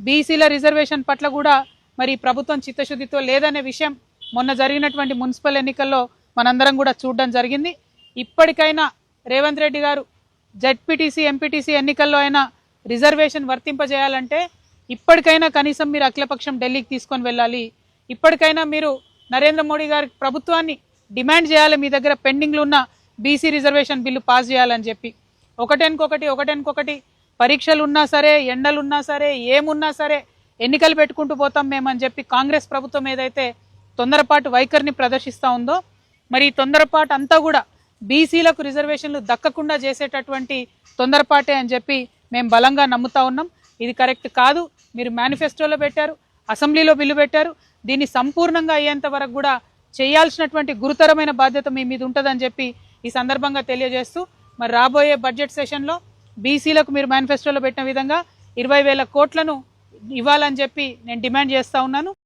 బీసీల రిజర్వేషన్ పట్ల కూడా మరి ప్రభుత్వం చిత్తశుద్ధితో లేదనే విషయం మొన్న జరిగినటువంటి మున్సిపల్ ఎన్నికల్లో మనందరం కూడా చూడడం జరిగింది. ఇప్పటికైనా రేవంత్ రెడ్డి గారు జెడ్పీటీసీ ఎంపీటీసీ ఎన్నికల్లో అయినా రిజర్వేషన్ వర్తింపజేయాలంటే ఇప్పటికైనా కనీసం మీరు అఖిలపక్షం ఢిల్లీకి తీసుకొని వెళ్ళాలి. ఇప్పటికైనా మీరు నరేంద్ర మోడీ గారి ప్రభుత్వాన్ని డిమాండ్ చేయాలి, మీ దగ్గర పెండింగ్లో ఉన్న బీసీ రిజర్వేషన్ బిల్లు పాస్ చేయాలని చెప్పి. ఒకటెనుకొకటి పరీక్షలు ఉన్నా సరే, ఎండలున్నా సరే, ఏమున్నా సరే ఎన్నికలు పెట్టుకుంటూ పోతాం మేమని చెప్పి కాంగ్రెస్ ప్రభుత్వం ఏదైతే తొందరపాటు వైఖరిని ప్రదర్శిస్తూ ఉందో, మరి ఈ తొందరపాటు అంతా కూడా బీసీలకు రిజర్వేషన్లు దక్కకుండా చేసేటటువంటి తొందరపాటే అని చెప్పి మేము బలంగా నమ్ముతా ఉన్నాం. ఇది కరెక్ట్ కాదు. మీరు మేనిఫెస్టోలో పెట్టారు, అసెంబ్లీలో బిల్లు పెట్టారు. దీన్ని సంపూర్ణంగా అయ్యేంత వరకు కూడా చేయాల్సినటువంటి గురుతరమైన బాధ్యత మీ మీద ఉంటుందని చెప్పి ఈ సందర్భంగా తెలియజేస్తూ, మరి రాబోయే బడ్జెట్ సెషన్లో బీసీలకు మీరు మేనిఫెస్టోలో పెట్టిన విధంగా 20,000 కోట్లను ఇవ్వాలని చెప్పి నేను డిమాండ్ చేస్తూ ఉన్నాను.